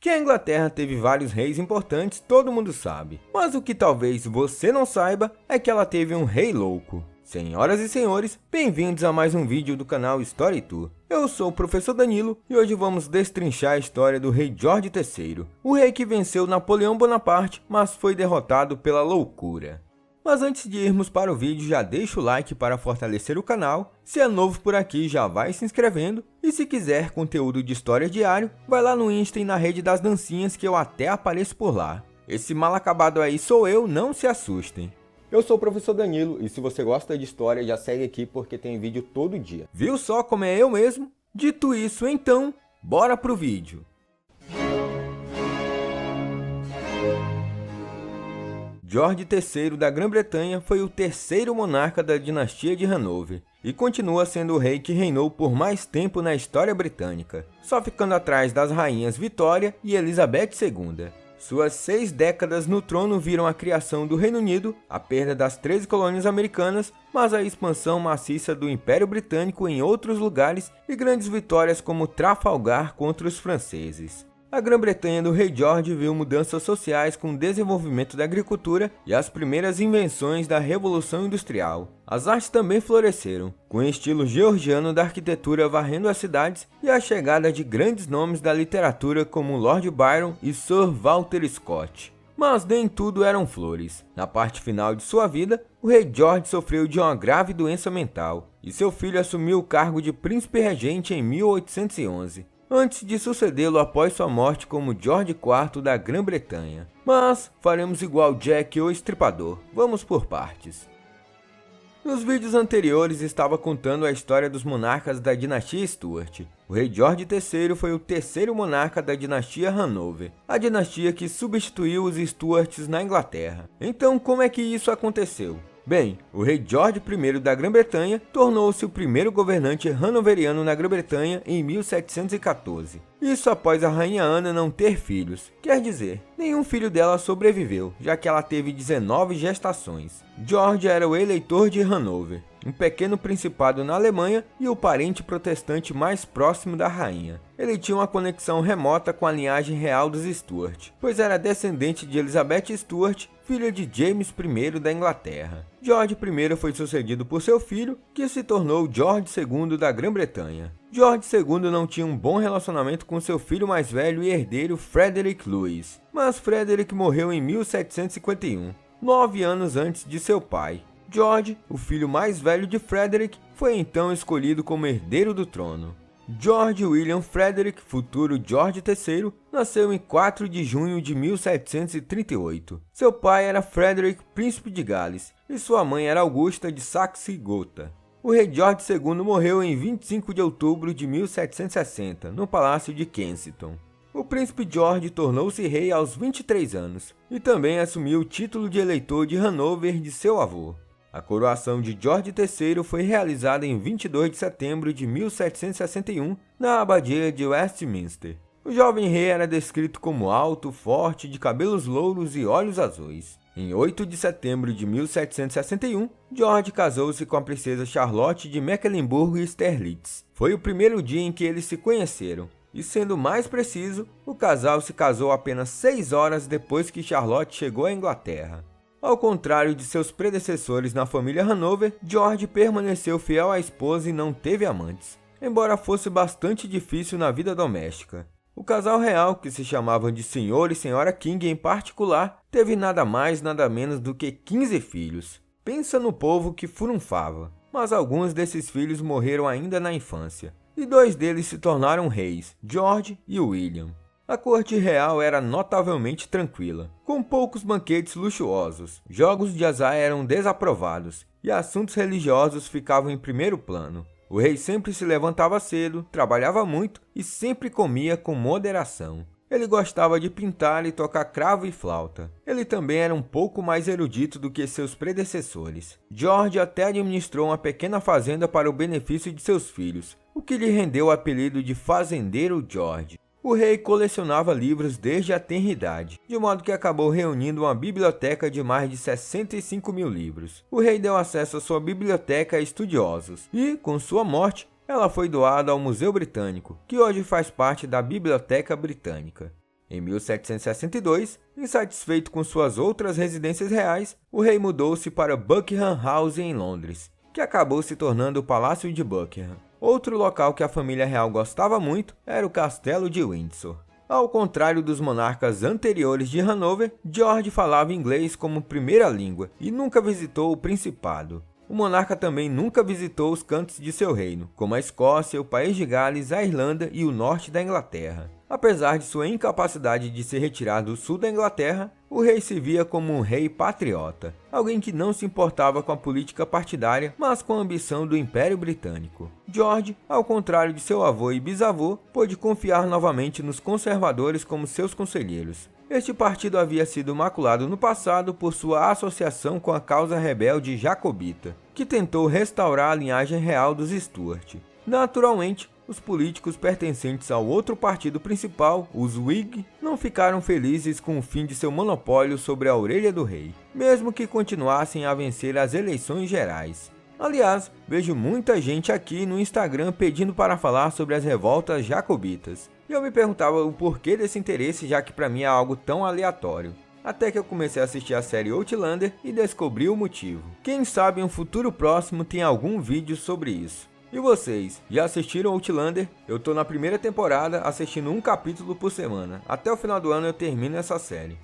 Que a Inglaterra teve vários reis importantes, todo mundo sabe. Mas o que talvez você não saiba é que ela teve um rei louco. Senhoras e senhores, bem-vindos a mais um vídeo do canal Story Tour. Eu sou o Professor Danilo e hoje vamos destrinchar a história do rei George III, o rei que venceu Napoleão Bonaparte, mas foi derrotado pela loucura. Mas antes de irmos para o vídeo, já deixa o like para fortalecer o canal, se é novo por aqui já vai se inscrevendo, e se quiser conteúdo de história diário, vai lá no Insta e na rede das dancinhas que eu até apareço por lá. Esse mal acabado aí sou eu, não se assustem. Eu sou o Professor Danilo e se você gosta de história já segue aqui porque tem vídeo todo dia. Viu só como é eu mesmo? Dito isso então, bora pro vídeo. George III da Grã-Bretanha foi o terceiro monarca da dinastia de Hanover e continua sendo o rei que reinou por mais tempo na história britânica, só ficando atrás das rainhas Vitória e Elizabeth II. Suas 6 décadas no trono viram a criação do Reino Unido, a perda das 13 colônias americanas, mas a expansão maciça do Império Britânico em outros lugares e grandes vitórias como Trafalgar contra os franceses. A Grã-Bretanha do rei George viu mudanças sociais com o desenvolvimento da agricultura e as primeiras invenções da Revolução Industrial. As artes também floresceram, com o estilo georgiano da arquitetura varrendo as cidades e a chegada de grandes nomes da literatura como Lord Byron e Sir Walter Scott. Mas nem tudo eram flores. Na parte final de sua vida, o rei George sofreu de uma grave doença mental e seu filho assumiu o cargo de príncipe regente em 1811. Antes de sucedê-lo após sua morte como George IV da Grã-Bretanha. Mas faremos igual Jack o Estripador, vamos por partes. Nos vídeos anteriores estava contando a história dos monarcas da dinastia Stuart. O rei George III foi o terceiro monarca da dinastia Hanover, a dinastia que substituiu os Stuarts na Inglaterra. Então como é que isso aconteceu? Bem, o rei George I da Grã-Bretanha tornou-se o primeiro governante hanoveriano na Grã-Bretanha em 1714. Isso após a rainha Ana não ter filhos, quer dizer, nenhum filho dela sobreviveu, já que ela teve 19 gestações. George era o eleitor de Hanover, um pequeno principado na Alemanha e o parente protestante mais próximo da rainha. Ele tinha uma conexão remota com a linhagem real dos Stuart, pois era descendente de Elizabeth Stuart, filha de James I da Inglaterra. George I foi sucedido por seu filho, que se tornou George II da Grã-Bretanha. George II não tinha um bom relacionamento com seu filho mais velho e herdeiro Frederick Louis, mas Frederick morreu em 1751, 9 anos antes de seu pai. George, o filho mais velho de Frederick, foi então escolhido como herdeiro do trono. George William Frederick, futuro George III, nasceu em 4 de junho de 1738. Seu pai era Frederick, príncipe de Gales, e sua mãe era Augusta de Saxe-Gotha. O rei George II morreu em 25 de outubro de 1760, no Palácio de Kensington. O príncipe George tornou-se rei aos 23 anos, e também assumiu o título de eleitor de Hanover de seu avô. A coroação de George III foi realizada em 22 de setembro de 1761, na abadia de Westminster. O jovem rei era descrito como alto, forte, de cabelos louros e olhos azuis. Em 8 de setembro de 1761, George casou-se com a princesa Charlotte de Mecklenburg e Sterlitz. Foi o primeiro dia em que eles se conheceram, e sendo mais preciso, o casal se casou apenas 6 horas depois que Charlotte chegou à Inglaterra. Ao contrário de seus predecessores na família Hanover, George permaneceu fiel à esposa e não teve amantes, embora fosse bastante difícil na vida doméstica. O casal real, que se chamavam de Sr. e Sra. King em particular, teve nada mais nada menos do que 15 filhos. Pensa no povo que furunfava, mas alguns desses filhos morreram ainda na infância, e 2 deles se tornaram reis, George e William. A corte real era notavelmente tranquila, com poucos banquetes luxuosos, jogos de azar eram desaprovados e assuntos religiosos ficavam em primeiro plano. O rei sempre se levantava cedo, trabalhava muito e sempre comia com moderação. Ele gostava de pintar e tocar cravo e flauta. Ele também era um pouco mais erudito do que seus predecessores. George até administrou uma pequena fazenda para o benefício de seus filhos, o que lhe rendeu o apelido de Fazendeiro George. O rei colecionava livros desde a tenridade, de modo que acabou reunindo uma biblioteca de mais de 65 mil livros. O rei deu acesso à sua biblioteca a estudiosos e, com sua morte, ela foi doada ao Museu Britânico, que hoje faz parte da Biblioteca Britânica. Em 1762, insatisfeito com suas outras residências reais, o rei mudou-se para Buckingham House em Londres, que acabou se tornando o Palácio de Buckingham. Outro local que a família real gostava muito era o Castelo de Windsor. Ao contrário dos monarcas anteriores de Hanover, George falava inglês como primeira língua e nunca visitou o Principado. O monarca também nunca visitou os cantos de seu reino, como a Escócia, o País de Gales, a Irlanda e o norte da Inglaterra. Apesar de sua incapacidade de se retirar do sul da Inglaterra, o rei se via como um rei patriota, alguém que não se importava com a política partidária, mas com a ambição do Império Britânico. George, ao contrário de seu avô e bisavô, pôde confiar novamente nos conservadores como seus conselheiros. Este partido havia sido maculado no passado por sua associação com a causa rebelde jacobita, que tentou restaurar a linhagem real dos Stuart. Naturalmente, os políticos pertencentes ao outro partido principal, os Whig, não ficaram felizes com o fim de seu monopólio sobre a orelha do rei, mesmo que continuassem a vencer as eleições gerais. Aliás, vejo muita gente aqui no Instagram pedindo para falar sobre as revoltas jacobitas, e eu me perguntava o porquê desse interesse, já que para mim é algo tão aleatório. Até que eu comecei a assistir a série Outlander e descobri o motivo. Quem sabe em um futuro próximo tem algum vídeo sobre isso. E vocês, já assistiram Outlander? Eu tô na primeira temporada assistindo um capítulo por semana. Até o final do ano eu termino essa série.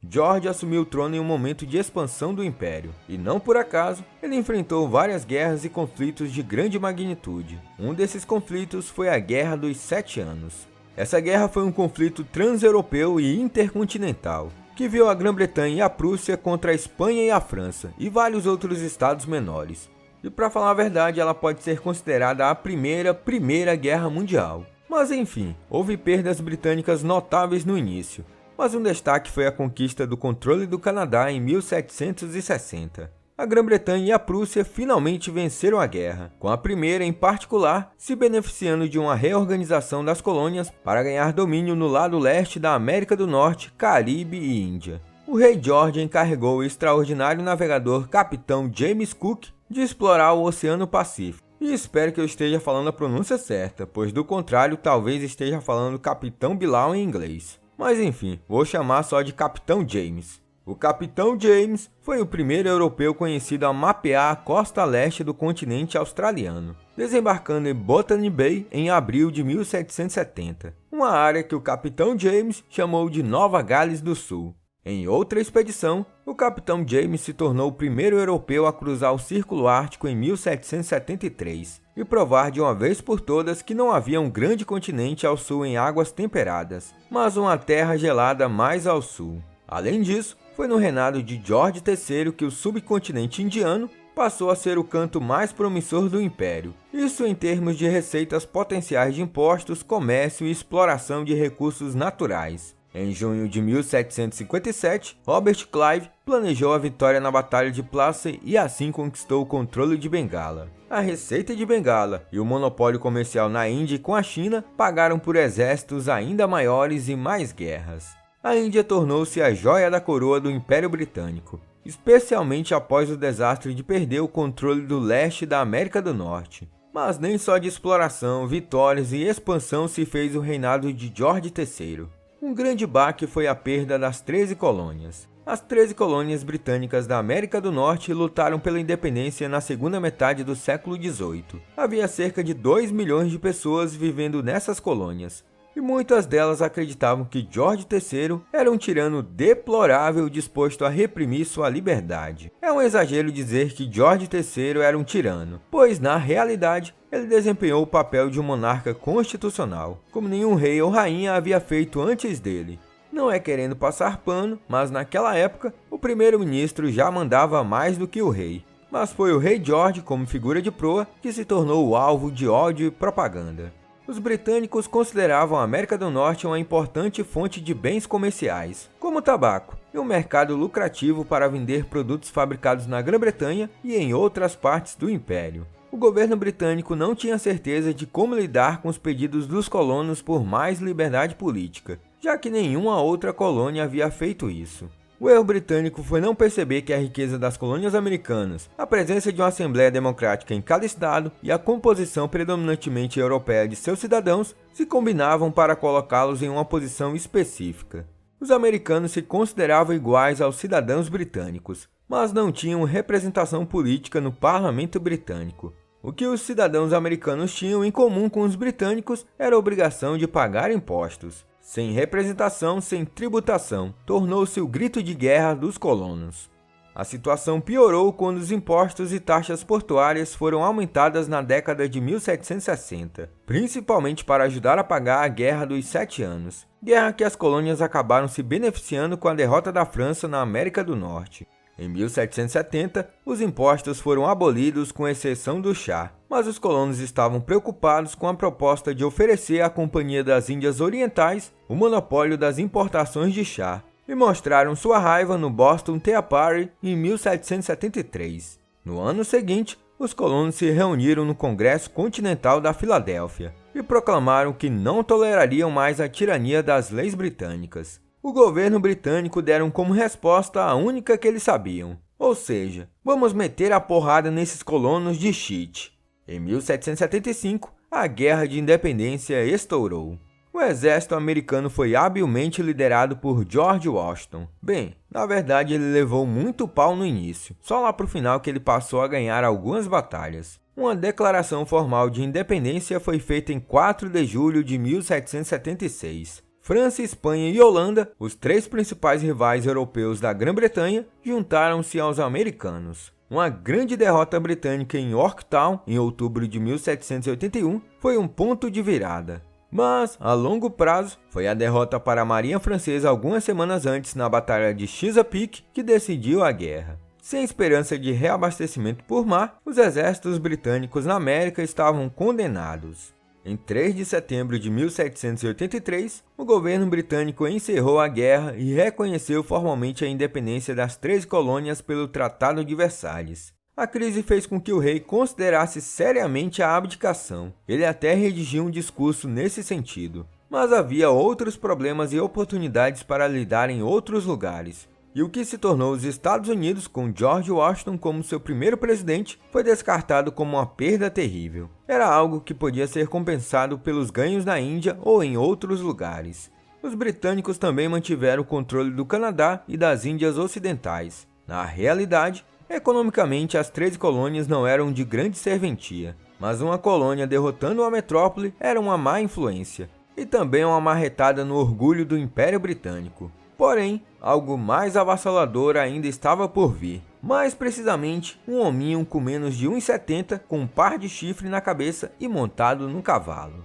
George assumiu o trono em um momento de expansão do Império, e não por acaso, ele enfrentou várias guerras e conflitos de grande magnitude. Um desses conflitos foi a Guerra dos 7 Anos. Essa guerra foi um conflito transeuropeu e intercontinental, que viu a Grã-Bretanha e a Prússia contra a Espanha e a França, e vários outros estados menores. E para falar a verdade, ela pode ser considerada a primeira Guerra Mundial. Mas enfim, houve perdas britânicas notáveis no início. Mas um destaque foi a conquista do controle do Canadá em 1760. A Grã-Bretanha e a Prússia finalmente venceram a guerra, com a primeira, em particular, se beneficiando de uma reorganização das colônias para ganhar domínio no lado leste da América do Norte, Caribe e Índia. O rei George encarregou o extraordinário navegador Capitão James Cook de explorar o Oceano Pacífico. E espero que eu esteja falando a pronúncia certa, pois do contrário talvez esteja falando Capitão Bilal em inglês. Mas enfim, vou chamar só de Capitão James. O Capitão James foi o primeiro europeu conhecido a mapear a costa leste do continente australiano, desembarcando em Botany Bay em abril de 1770, uma área que o Capitão James chamou de Nova Gales do Sul. Em outra expedição, o Capitão James se tornou o primeiro europeu a cruzar o Círculo Ártico em 1773 e provar de uma vez por todas que não havia um grande continente ao sul em águas temperadas, mas uma terra gelada mais ao sul. Além disso, foi no reinado de George III que o subcontinente indiano passou a ser o canto mais promissor do Império, isso em termos de receitas potenciais de impostos, comércio e exploração de recursos naturais. Em junho de 1757, Robert Clive planejou a vitória na Batalha de Plassey e assim conquistou o controle de Bengala. A receita de Bengala e o monopólio comercial na Índia e com a China pagaram por exércitos ainda maiores e mais guerras. A Índia tornou-se a joia da coroa do Império Britânico, especialmente após o desastre de perder o controle do leste da América do Norte. Mas nem só de exploração, vitórias e expansão se fez o reinado de George III. Um grande baque foi a perda das 13 colônias. As 13 colônias britânicas da América do Norte lutaram pela independência na segunda metade do século XVIII. Havia cerca de 2 milhões de pessoas vivendo nessas colônias, e muitas delas acreditavam que George III era um tirano deplorável disposto a reprimir sua liberdade. É um exagero dizer que George III era um tirano, pois na realidade ele desempenhou o papel de um monarca constitucional, como nenhum rei ou rainha havia feito antes dele. Não é querendo passar pano, mas naquela época o primeiro-ministro já mandava mais do que o rei. Mas foi o rei George, como figura de proa, que se tornou o alvo de ódio e propaganda. Os britânicos consideravam a América do Norte uma importante fonte de bens comerciais, como tabaco, e um mercado lucrativo para vender produtos fabricados na Grã-Bretanha e em outras partes do Império. O governo britânico não tinha certeza de como lidar com os pedidos dos colonos por mais liberdade política, já que nenhuma outra colônia havia feito isso. O erro britânico foi não perceber que a riqueza das colônias americanas, a presença de uma Assembleia Democrática em cada estado e a composição predominantemente europeia de seus cidadãos se combinavam para colocá-los em uma posição específica. Os americanos se consideravam iguais aos cidadãos britânicos, mas não tinham representação política no parlamento britânico. O que os cidadãos americanos tinham em comum com os britânicos era a obrigação de pagar impostos. Sem representação, sem tributação, tornou-se o grito de guerra dos colonos. A situação piorou quando os impostos e taxas portuárias foram aumentadas na década de 1760, principalmente para ajudar a pagar a Guerra dos 7 Anos, guerra que as colônias acabaram se beneficiando com a derrota da França na América do Norte. Em 1770, os impostos foram abolidos com exceção do chá, mas os colonos estavam preocupados com a proposta de oferecer à Companhia das Índias Orientais o monopólio das importações de chá, e mostraram sua raiva no Boston Tea Party em 1773. No ano seguinte, os colonos se reuniram no Congresso Continental da Filadélfia e proclamaram que não tolerariam mais a tirania das leis britânicas. O governo britânico deram como resposta a única que eles sabiam, ou seja, vamos meter a porrada nesses colonos de shit. Em 1775, a Guerra de Independência estourou. O exército americano foi habilmente liderado por George Washington. Bem, na verdade ele levou muito pau no início, só lá pro final que ele passou a ganhar algumas batalhas. Uma declaração formal de independência foi feita em 4 de julho de 1776. França, Espanha e Holanda, os 3 principais rivais europeus da Grã-Bretanha, juntaram-se aos americanos. Uma grande derrota britânica em Yorktown, em outubro de 1781, foi um ponto de virada. Mas, a longo prazo, foi a derrota para a Marinha Francesa algumas semanas antes na Batalha de Chesapeake que decidiu a guerra. Sem esperança de reabastecimento por mar, os exércitos britânicos na América estavam condenados. Em 3 de setembro de 1783, o governo britânico encerrou a guerra e reconheceu formalmente a independência das 13 colônias pelo Tratado de Versalhes. A crise fez com que o rei considerasse seriamente a abdicação. Ele até redigiu um discurso nesse sentido. Mas havia outros problemas e oportunidades para lidar em outros lugares. E o que se tornou os Estados Unidos, com George Washington como seu primeiro presidente, foi descartado como uma perda terrível. Era algo que podia ser compensado pelos ganhos na Índia ou em outros lugares. Os britânicos também mantiveram o controle do Canadá e das Índias Ocidentais. Na realidade, economicamente as 13 colônias não eram de grande serventia, mas uma colônia derrotando uma metrópole era uma má influência, e também uma marretada no orgulho do Império Britânico. Porém, algo mais avassalador ainda estava por vir. Mais precisamente, um hominho com menos de 1,70 m, com um par de chifre na cabeça e montado num cavalo.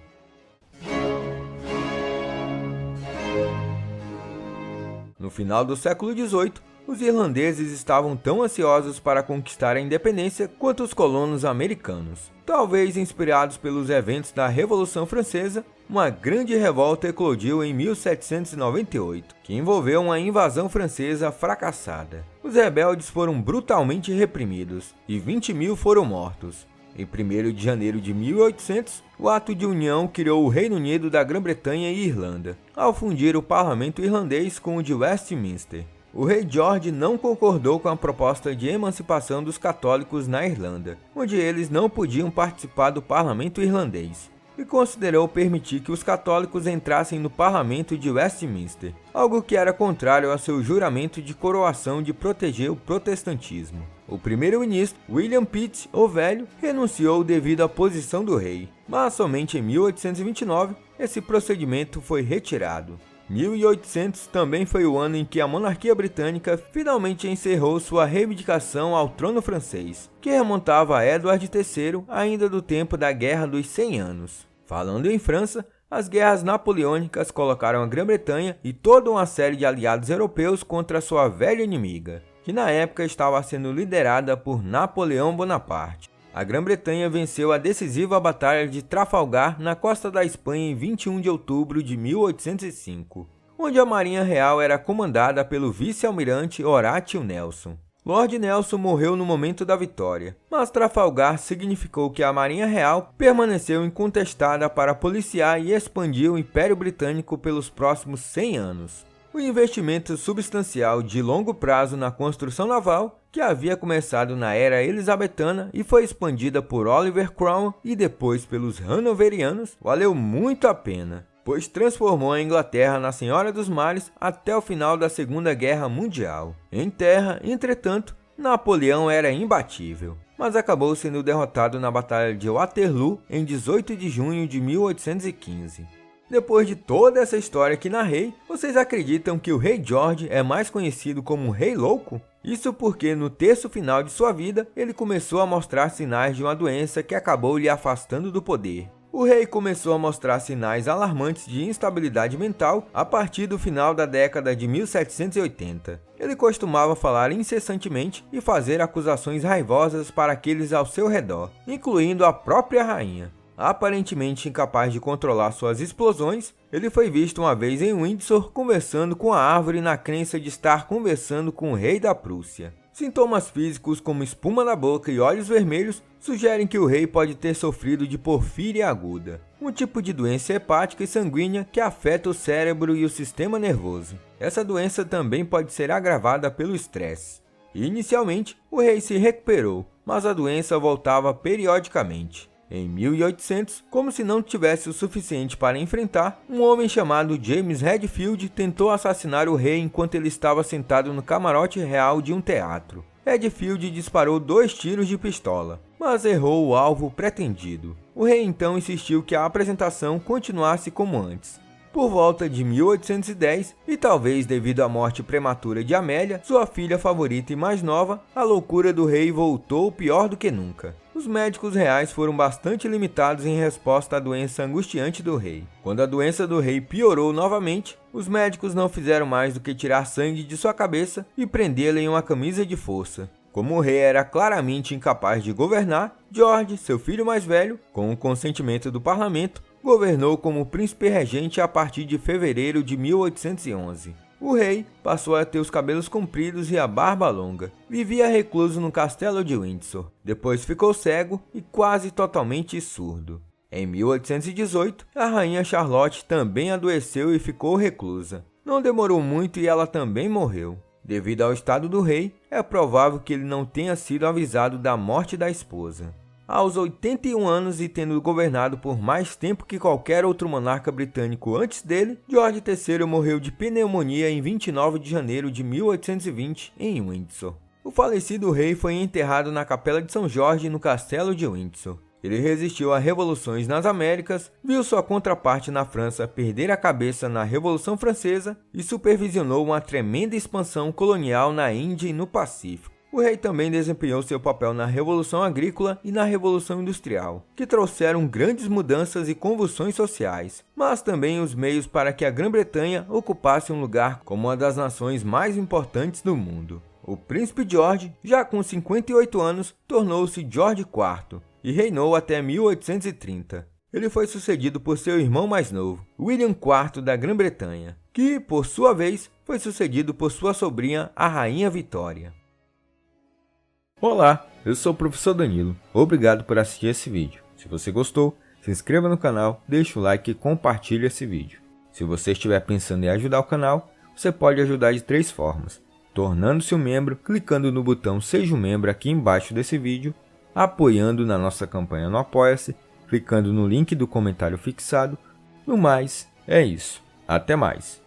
No final do século XVIII, os irlandeses estavam tão ansiosos para conquistar a independência quanto os colonos americanos. Talvez inspirados pelos eventos da Revolução Francesa, uma grande revolta eclodiu em 1798, que envolveu uma invasão francesa fracassada. Os rebeldes foram brutalmente reprimidos e 20 mil foram mortos. Em 1º de janeiro de 1800, o Ato de União criou o Reino Unido da Grã-Bretanha e Irlanda, ao fundir o parlamento irlandês com o de Westminster. O rei George não concordou com a proposta de emancipação dos católicos na Irlanda, onde eles não podiam participar do parlamento irlandês, e considerou permitir que os católicos entrassem no parlamento de Westminster, algo que era contrário ao seu juramento de coroação de proteger o protestantismo. O primeiro-ministro, William Pitt, o Velho, renunciou devido à posição do rei, mas somente em 1829 esse procedimento foi retirado. 1800 também foi o ano em que a monarquia britânica finalmente encerrou sua reivindicação ao trono francês, que remontava a Edward III ainda do tempo da Guerra dos 100 Anos. Falando em França, as guerras napoleônicas colocaram a Grã-Bretanha e toda uma série de aliados europeus contra sua velha inimiga, que na época estava sendo liderada por Napoleão Bonaparte. A Grã-Bretanha venceu a decisiva Batalha de Trafalgar na costa da Espanha em 21 de outubro de 1805, onde a Marinha Real era comandada pelo vice-almirante Horatio Nelson. Lord Nelson morreu no momento da vitória, mas Trafalgar significou que a Marinha Real permaneceu incontestada para policiar e expandir o Império Britânico pelos próximos 100 anos. um investimento substancial de longo prazo na construção naval, que havia começado na era elizabetana e foi expandida por Oliver Cromwell e depois pelos hanoverianos, valeu muito a pena, pois transformou a Inglaterra na Senhora dos Mares até o final da Segunda Guerra Mundial. Em terra, entretanto, Napoleão era imbatível, mas acabou sendo derrotado na Batalha de Waterloo em 18 de junho de 1815. Depois de toda essa história que narrei, vocês acreditam que o rei George é mais conhecido como Rei Louco? Isso porque no terço final de sua vida, ele começou a mostrar sinais de uma doença que acabou lhe afastando do poder. O rei começou a mostrar sinais alarmantes de instabilidade mental a partir do final da década de 1780. Ele costumava falar incessantemente e fazer acusações raivosas para aqueles ao seu redor, incluindo a própria rainha. Aparentemente incapaz de controlar suas explosões, ele foi visto uma vez em Windsor conversando com a árvore na crença de estar conversando com o rei da Prússia. Sintomas físicos como espuma na boca e olhos vermelhos sugerem que o rei pode ter sofrido de porfíria aguda, um tipo de doença hepática e sanguínea que afeta o cérebro e o sistema nervoso. Essa doença também pode ser agravada pelo estresse. Inicialmente, o rei se recuperou, mas a doença voltava periodicamente. Em 1800, como se não tivesse o suficiente para enfrentar, um homem chamado James Redfield tentou assassinar o rei enquanto ele estava sentado no camarote real de um teatro. Redfield disparou 2 tiros de pistola, mas errou o alvo pretendido. O rei então insistiu que a apresentação continuasse como antes. Por volta de 1810, e talvez devido à morte prematura de Amélia, sua filha favorita e mais nova, a loucura do rei voltou pior do que nunca. Os médicos reais foram bastante limitados em resposta à doença angustiante do rei. Quando a doença do rei piorou novamente, os médicos não fizeram mais do que tirar sangue de sua cabeça e prendê-la em uma camisa de força. Como o rei era claramente incapaz de governar, George, seu filho mais velho, com o consentimento do parlamento, governou como príncipe regente a partir de fevereiro de 1811. O rei passou a ter os cabelos compridos e a barba longa. Vivia recluso no castelo de Windsor. Depois ficou cego e quase totalmente surdo. Em 1818, a rainha Charlotte também adoeceu e ficou reclusa. Não demorou muito e ela também morreu. Devido ao estado do rei, é provável que ele não tenha sido avisado da morte da esposa. Aos 81 anos e tendo governado por mais tempo que qualquer outro monarca britânico antes dele, George III morreu de pneumonia em 29 de janeiro de 1820 em Windsor. O falecido rei foi enterrado na Capela de São Jorge no Castelo de Windsor. Ele resistiu a revoluções nas Américas, viu sua contraparte na França perder a cabeça na Revolução Francesa e supervisionou uma tremenda expansão colonial na Índia e no Pacífico. O rei também desempenhou seu papel na Revolução Agrícola e na Revolução Industrial, que trouxeram grandes mudanças e convulsões sociais, mas também os meios para que a Grã-Bretanha ocupasse um lugar como uma das nações mais importantes do mundo. O príncipe George, já com 58 anos, tornou-se George IV e reinou até 1830. Ele foi sucedido por seu irmão mais novo, William IV da Grã-Bretanha, que, por sua vez, foi sucedido por sua sobrinha, a Rainha Vitória. Olá, eu sou o professor Danilo. Obrigado por assistir esse vídeo. Se você gostou, se inscreva no canal, deixe o like e compartilhe esse vídeo. Se você estiver pensando em ajudar o canal, você pode ajudar de 3 formas. Tornando-se um membro, clicando no botão Seja um Membro aqui embaixo desse vídeo, apoiando na nossa campanha no Apoia-se, clicando no link do comentário fixado. No mais, é isso. Até mais!